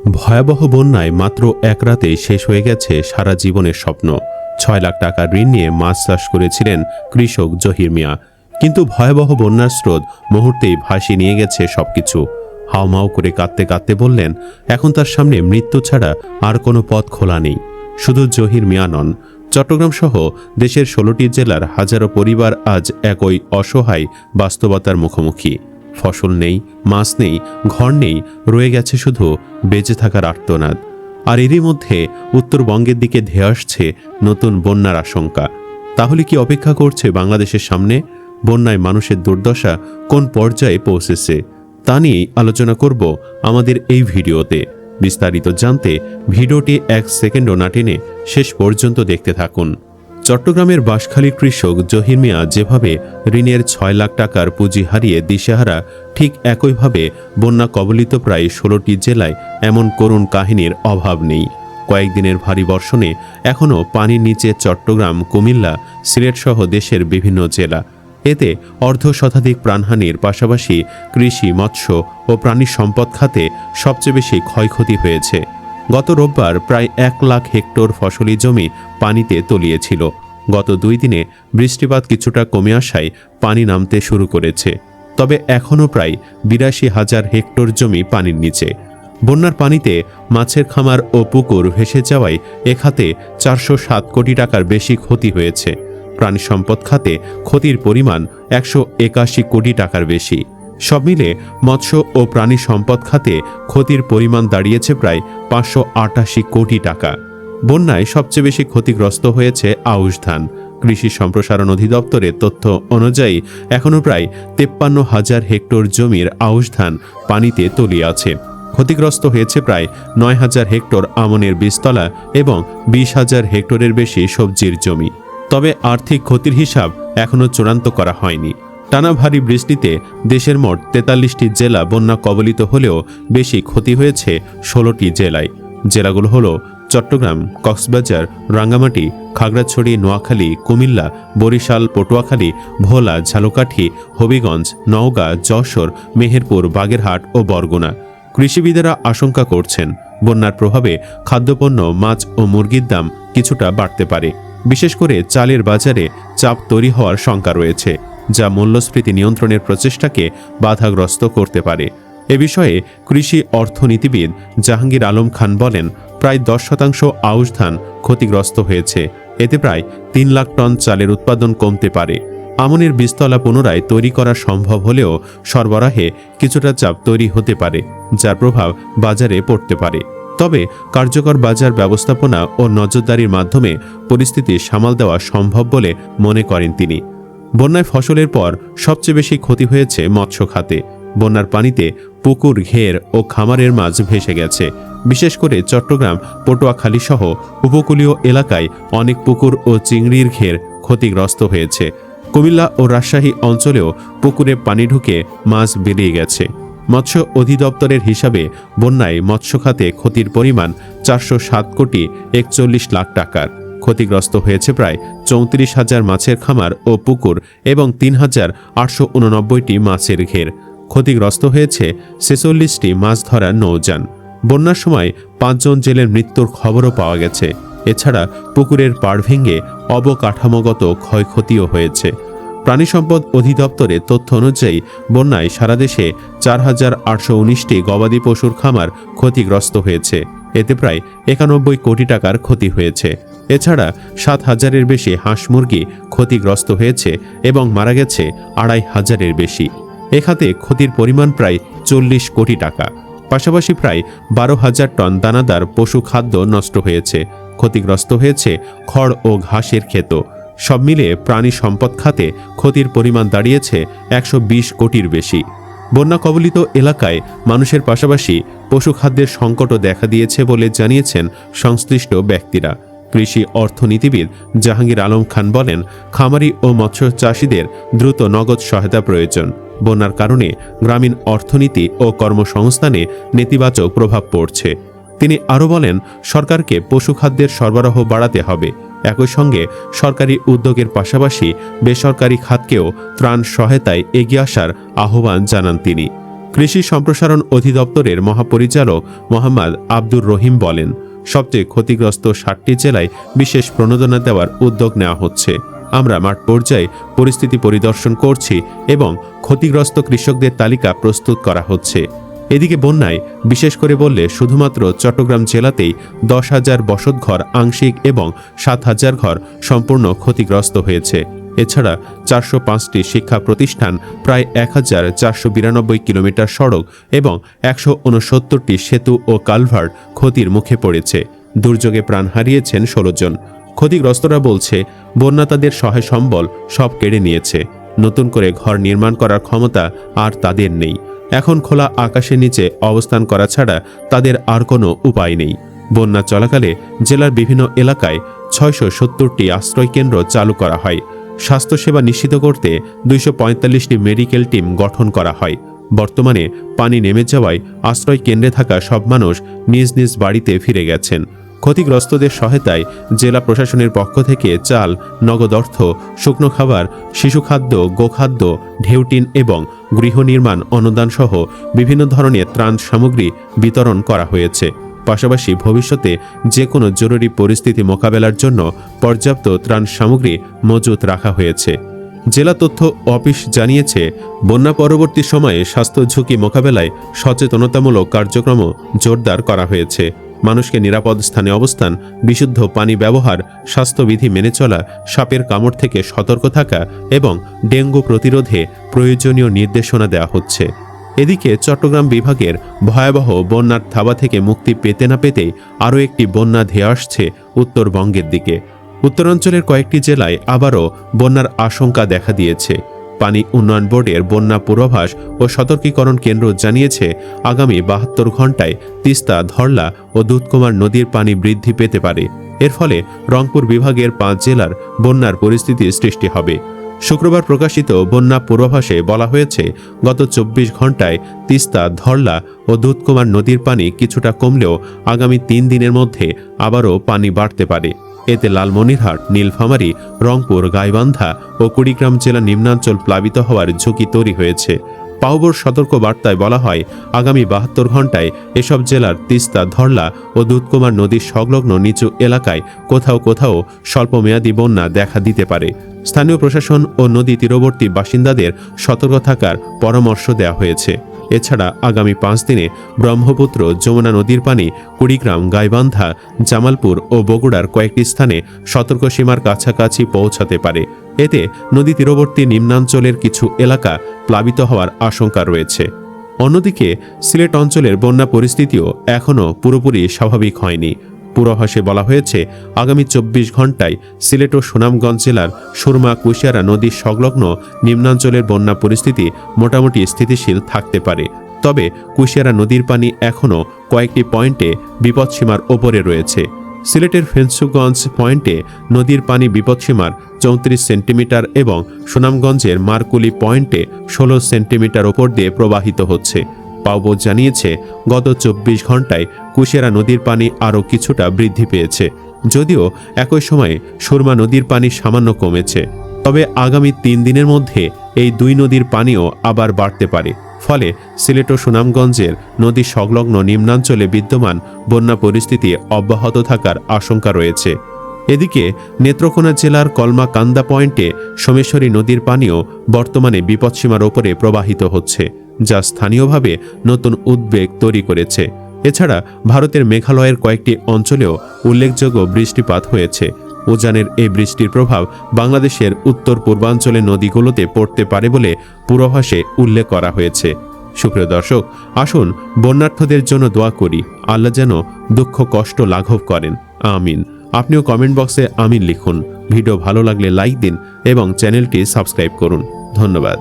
ভয়াবহ বন্যায় মাত্র এক রাতেই শেষ হয়ে গেছে সারা জীবনের স্বপ্ন। ৬ লাখ টাকার ঋণ নিয়ে মাছ চাষ করেছিলেন কৃষক জহির মিয়া, কিন্তু ভয়াবহ বন্যার স্রোত মুহূর্তেই ভাসিয়ে নিয়ে গেছে সবকিছু। হাউমাউ করে কাঁদতে কাঁদতে বললেন, এখন তার সামনে মৃত্যু ছাড়া আর কোনো পথ খোলা নেই। শুধু জহির মিয়া নন, চট্টগ্রাম সহ দেশের ১৬টি জেলার হাজারো পরিবার আজ একই অসহায় বাস্তবতার মুখোমুখি। ফসল নেই, মাছ নেই, ঘর নেই, রয়ে গেছে শুধু বেঁচে থাকার আর্তনাদ। আর এরই মধ্যে উত্তরবঙ্গের দিকে ধেয়ে আসছে নতুন বন্যার আশঙ্কা। তাহলে কি অপেক্ষা করছে বাংলাদেশের সামনে? বন্যায় মানুষের দুর্দশা কোন পর্যায়ে পৌঁছেছে তা নিয়েই আলোচনা করব আমাদের এই ভিডিওতে। বিস্তারিত জানতে ভিডিওটি ১ সেকেন্ডও না টেনে শেষ পর্যন্ত দেখতে থাকুন। চট্টগ্রামের বাঁশখালীর কৃষক জহির মিয়া যেভাবে ঋণের ৬ লাখ টাকার পুঁজি হারিয়ে দিশেহারা, ঠিক একইভাবে বন্যা কবলিত প্রায় ১৬টি জেলায় এমন করুণ কাহিনীর অভাব নেই। কয়েকদিনের ভারী বর্ষণে এখনও পানির নিচে চট্টগ্রাম, কুমিল্লা, সিলেট সহ দেশের বিভিন্ন জেলা। এতে অর্ধশতাধিক প্রাণহানির পাশাপাশি কৃষি, মৎস্য ও প্রাণী সম্পদ খাতে সবচেয়ে বেশি ক্ষয়ক্ষতি হয়েছে। গত রোববার প্রায় ১ লাখ হেক্টর ফসলি জমি পানিতে তলিয়েছিল। গত ২ দিনে বৃষ্টিপাত কিছুটা কমে আসায় পানি নামতে শুরু করেছে, তবে এখনও প্রায় ৮২,০০০ হেক্টর জমি পানির নিচে। বন্যার পানিতে মাছের খামার ও পুকুর ভেসে যাওয়ায় এ খাতে ৪০৭ কোটি টাকার বেশি ক্ষতি হয়েছে। প্রাণী সম্পদ খাতে ক্ষতির পরিমাণ ১৮১ কোটি টাকার বেশি। সব মিলে মৎস্য ও প্রাণী সম্পদ খাতে ক্ষতির পরিমাণ দাঁড়িয়েছে প্রায় ৫৮৮ কোটি টাকা। বন্যায় সবচেয়ে বেশি ক্ষতিগ্রস্ত হয়েছে আউশ ধান। কৃষি সম্প্রসারণ অধিদপ্তরের তথ্য অনুযায়ী এখনও প্রায় ৫৩,০০০ হেক্টর জমির আউশ ধান পানিতে তলিয়ে আছে। ক্ষতিগ্রস্ত হয়েছে প্রায় ৯,০০০ হেক্টর আমনের বীজতলা এবং ২০,০০০ হেক্টরের বেশি সবজির জমি। তবে আর্থিক ক্ষতির হিসাব এখনও চূড়ান্ত করা হয়নি। টানা ভারী বৃষ্টিতে দেশের মোট ৪৩টি জেলা বন্যা কবলিত হলেও বেশি ক্ষতি হয়েছে ১৬টি জেলায়। জেলাগুলো হলো চট্টগ্রাম, কক্সবাজার, রাঙ্গামাটি, খাগড়াছড়ি, নোয়াখালী, কুমিল্লা, বরিশাল, পটুয়াখালী, ভোলা, ঝালকাঠি, হবিগঞ্জ, নওগাঁ, যশোর, মেহেরপুর, বাগেরহাট ও বরগুনা। কৃষিবিদেরা আশঙ্কা করছেন বন্যার প্রভাবে খাদ্যপণ্য, মাছ ও মুরগির দাম কিছুটা বাড়তে পারে। বিশেষ করে চালের বাজারে চাপ তৈরি হওয়ার শঙ্কা রয়েছে, যা মূল্যস্ফীতি নিয়ন্ত্রণের প্রচেষ্টাকে বাধাগ্রস্ত করতে পারে। এ বিষয়ে কৃষি অর্থনীতিবিদ জাহাঙ্গীর আলম খান বলেন, প্রায় ১০% আউশ ধান ক্ষতিগ্রস্ত হয়েছে। এতে প্রায় ৩ লাখ টন চালের উৎপাদন কমতে পারে। আমনের বীজতলা পুনরায় তৈরি করা সম্ভব হলেও সরবরাহে কিছুটা চাপ তৈরি হতে পারে, যার প্রভাব বাজারে পড়তে পারে। তবে কার্যকর বাজার ব্যবস্থাপনা ও নজরদারির মাধ্যমে পরিস্থিতি সামাল দেওয়া সম্ভব বলে মনে করেন তিনি। বন্যায় ফসলের পর সবচেয়ে বেশি ক্ষতি হয়েছে মৎস্য খাতে। বন্যার পানিতে পুকুর, ঘের ও খামারের মাছ ভেসে গেছে। বিশেষ করে চট্টগ্রাম, পটুয়াখালী সহ উপকূলীয় এলাকায় অনেক পুকুর ও চিংড়ির ঘের ক্ষতিগ্রস্ত হয়েছে। কুমিল্লা ও রাজশাহী অঞ্চলেও পুকুরে পানি ঢুকে মাছ বেরিয়ে গেছে। মৎস্য অধিদপ্তরের হিসাবে বন্যায় মৎস্য খাতে ক্ষতির পরিমাণ ৪০৭ কোটি ৪১ লাখ টাকার। ক্ষতিগ্রস্ত হয়েছে প্রায় ৩৪,০০০ মাছের খামার ও পুকুর এবং ৩,৮৮৯টি মাছের ঘের। ক্ষতিগ্রস্ত হয়েছে ৪৬টি মাছ ধরার নৌযান। বন্যার সময় ৫ জন জেলের মৃত্যুর খবরও পাওয়া গেছে। এছাড়া পুকুরের পাড় ভেঙে অবকাঠামোগত ক্ষয়ক্ষতিও হয়েছে। প্রাণী সম্পদ অধিদপ্তরের তথ্য অনুযায়ী বন্যায় সারা দেশে ৪,৮১৯টি গবাদি পশুর খামার ক্ষতিগ্রস্ত হয়েছে। এতে প্রায় ৯১ কোটি টাকার ক্ষতি হয়েছে। এছাড়া ৭,০০০-এর বেশি হাঁস মুরগি ক্ষতিগ্রস্ত হয়েছে এবং মারা গেছে ২,৫০০-এর বেশি। এ খাতে ক্ষতির পরিমাণ প্রায় ৪০ কোটি টাকা। পাশাপাশি প্রায় ১২,০০০ টন দানাদার পশু খাদ্য নষ্ট হয়েছে। ক্ষতিগ্রস্ত হয়েছে খড় ও ঘাসের ক্ষেত। সব মিলিয়ে প্রাণী সম্পদ খাতে ক্ষতির পরিমাণ দাঁড়িয়েছে ১২০ কোটির বেশি। বন্যা কবলিত এলাকায় মানুষের পাশাপাশি পশুখাদ্যের সংকটও দেখা দিয়েছে বলে জানিয়েছেন সংশ্লিষ্ট ব্যক্তিরা। কৃষি অর্থনীতিবিদ জাহাঙ্গীর আলম খান বলেন, খামারি ও মৎস্য চাষিদের দ্রুত নগদ সহায়তা প্রয়োজন। বন্যার কারণে গ্রামীণ অর্থনীতি ও কর্মসংস্থানে নেতিবাচক প্রভাব পড়ছে। তিনি আরও বলেন, সরকারকে পশুখাদ্যের সরবরাহ বাড়াতে হবে। একই সঙ্গে সরকারি উদ্যোগের পাশাপাশি বেসরকারি খাতকেও ত্রাণ সহায়তায় এগিয়ে আসার আহ্বান জানান তিনি। কৃষি সম্প্রসারণ অধিদপ্তরের মহাপরিচালক মোহাম্মদ আব্দুর রহিম বলেন, সবচেয়ে ক্ষতিগ্রস্ত 7টি জেলায় বিশেষ প্রণোদনা দেওয়ার উদ্যোগ নেওয়া হচ্ছে। আমরা মাঠ পর্যায়ে পরিস্থিতি পরিদর্শন করছি এবং ক্ষতিগ্রস্ত কৃষকদের তালিকা প্রস্তুত করা হচ্ছে। এদিকে বন্যায় বিশেষ করে বললে শুধুমাত্র চট্টগ্রাম জেলাতেই 10,000 বসতঘর আংশিক এবং 7,000 ঘর সম্পূর্ণ ক্ষতিগ্রস্ত হয়েছে। এছাড়া 405টি শিক্ষা প্রতিষ্ঠান, প্রায় 1,492 কিলোমিটার সড়ক এবং 169টি সেতু ও কালভার্ট ক্ষতির মুখে পড়েছে। দুর্যোগে প্রাণ হারিয়েছেন 16 জন। ক্ষতিগ্রস্তরা বলছে, বন্যা তাদের সহায় সম্বল সব কেড়ে নিয়েছে। নতুন করে ঘর নির্মাণ করার ক্ষমতা আর তাদের নেই। এখন খোলা আকাশের নিচে অবস্থান করা ছাড়া তাদের আর কোনো উপায় নেই। বন্যা চলাকালে জেলার বিভিন্ন এলাকায় 670টি আশ্রয়কেন্দ্র চালু করা হয়। স্বাস্থ্যসেবা নিশ্চিত করতে 245টি মেডিকেল টিম গঠন করা হয়। বর্তমানে পানি নেমে যাওয়ায় আশ্রয় কেন্দ্রে থাকা সব মানুষ নিজ নিজ বাড়িতে ফিরে গেছেন। ক্ষতিগ্রস্তদের সহায়তায় জেলা প্রশাসনের পক্ষ থেকে চাল, নগদ অর্থ, শুকনো খাবার, শিশু খাদ্য, গোখাদ্য, ঢেউটিন এবং গৃহ নির্মাণ অনুদান সহ বিভিন্ন ধরনের ত্রাণ সামগ্রী বিতরণ করা হয়েছে। পাশাপাশি ভবিষ্যতে যে কোনো জরুরি পরিস্থিতি মোকাবেলার জন্য পর্যাপ্ত ত্রাণ সামগ্রী মজুত রাখা হয়েছে। জেলা তথ্য অফিস জানিয়েছে, বন্যা পরবর্তী সময়ে স্বাস্থ্য ঝুঁকি মোকাবেলায় সচেতনতামূলক কার্যক্রম জোরদার করা হয়েছে। মানুষকে নিরাপদ স্থানে অবস্থান, বিশুদ্ধ পানি ব্যবহার, স্বাস্থ্যবিধি মেনে চলা, সাপের কামড় থেকে সতর্ক থাকা এবং ডেঙ্গু প্রতিরোধে প্রয়োজনীয় নির্দেশনা দেওয়া হচ্ছে। এদিকে চট্টগ্রাম বিভাগের ভয়াবহ বন্যার থাবা থেকে মুক্তি পেতে না পেতেই আরও একটি বন্যা ধেয়ে আসছে উত্তরবঙ্গের দিকে। উত্তরাঞ্চলের কয়েকটি জেলায় আবারও বন্যার আশঙ্কা দেখা দিয়েছে। পানি উন্নয়ন বোর্ডের বন্যা পূর্বাভাস ও সতর্কীকরণ কেন্দ্র জানিয়েছে, আগামী 72 ঘণ্টায় তিস্তা, ধরলা ও দুধকুমার নদীর পানি বৃদ্ধি পেতে পারে। এর ফলে রংপুর বিভাগের 5 জেলার বন্যার পরিস্থিতির সৃষ্টি হবে। শুক্রবার প্রকাশিত বন্যা পূর্বাভাসে বলা হয়েছে, গত 24 ঘণ্টায় তিস্তা, ধরলা ও দুধকুমার নদীর পানি কিছুটা কমলেও আগামী 3 দিনের মধ্যে আবারও পানি বাড়তে পারে। এতে লালমনিরহাট, নীলফামারী, রংপুর, গাইবান্ধা ও কুড়িগ্রাম জেলা নিম্নাঞ্চল প্লাবিত হওয়ার ঝুঁকি তৈরি হয়েছে। পাউবোর সতর্ক বার্তায় বলা হয়, আগামী 72 ঘণ্টায় এসব জেলার তিস্তা, ধরলা ও দুধকুমার নদীর সংলগ্ন নিচু এলাকায় কোথাও কোথাও স্বল্পমেয়াদী বন্যা দেখা দিতে পারে। স্থানীয় প্রশাসন ও নদী তীরবর্তী বাসিন্দাদের সতর্ক থাকার পরামর্শ দেওয়া হয়েছে। এছাড়া আগামী 5 দিনে ব্রহ্মপুত্র, যমুনা নদীর পানি কুড়িগ্রাম, গাইবান্ধা, জামালপুর ও বগুড়ার কয়েকটি স্থানে সতর্ক সীমার কাছাকাছি পৌঁছাতে পারে। এতে নদী তীরবর্তী নিম্নাঞ্চলের কিছু এলাকা প্লাবিত হওয়ার আশঙ্কা রয়েছে। অন্যদিকে সিলেট অঞ্চলের বন্যা পরিস্থিতিও এখনও পুরোপুরি স্বাভাবিক হয়নি। পূর্বাভাসে বলা হয়েছে, আগামী 24 ঘণ্টায় সিলেট ও সুনামগঞ্জ জেলার সুরমা, কুশিয়ারা নদী সংলগ্ন নিম্নাঞ্চলের বন্যা পরিস্থিতি মোটামুটি স্থিতিশীল থাকতে পারে। তবে কুশিয়ারা নদীর পানি এখনও কয়েকটি পয়েন্টে বিপদসীমার ওপরে রয়েছে। সিলেটের ফেঞ্চুগঞ্জ পয়েন্টে নদীর পানি বিপদসীমার 34 সেন্টিমিটার এবং সুনামগঞ্জের মারকুলি পয়েন্টে 16 সেন্টিমিটার ওপর দিয়ে প্রবাহিত হচ্ছে। পাউবো জানিয়েছে, গত 24 ঘণ্টায় কুশিয়ারা নদীর পানি আরও কিছুটা বৃদ্ধি পেয়েছে, যদিও একই সময়ে সুরমা নদীর পানি সামান্য কমেছে। তবে আগামী 3 দিনের মধ্যে এই দুই নদীর পানিও আবার বাড়তে পারে। ফলে সিলেট ও সুনামগঞ্জের নদী সংলগ্ন নিম্নাঞ্চলে বিদ্যমান বন্যা পরিস্থিতি অব্যাহত থাকার আশঙ্কা রয়েছে। এদিকে নেত্রকোনা জেলার কলমাকান্দা পয়েন্টে সোমেশ্বরী নদীর পানিও বর্তমানে বিপদসীমার ওপরে প্রবাহিত হচ্ছে, যা স্থানীয়ভাবে নতুন উদ্বেগ তৈরি করেছে। এছাড়া ভারতের মেঘালয়ের কয়েকটি অঞ্চলেও উল্লেখযোগ্য বৃষ্টিপাত হয়েছে। উজানের এই বৃষ্টির প্রভাব বাংলাদেশের উত্তর পূর্বাঞ্চলের নদীগুলোতে পড়তে পারে বলে পূর্বাভাসে উল্লেখ করা হয়েছে। সুপ্রিয় দর্শক, আসুন বন্যার্থদের জন্য দোয়া করি, আল্লাহ যেন দুঃখ কষ্ট লাঘব করেন, আমিন। আপনিও কমেন্ট বক্সে আমিন লিখুন। ভিডিও ভালো লাগলে লাইক দিন এবং চ্যানেলটি সাবস্ক্রাইব করুন। ধন্যবাদ।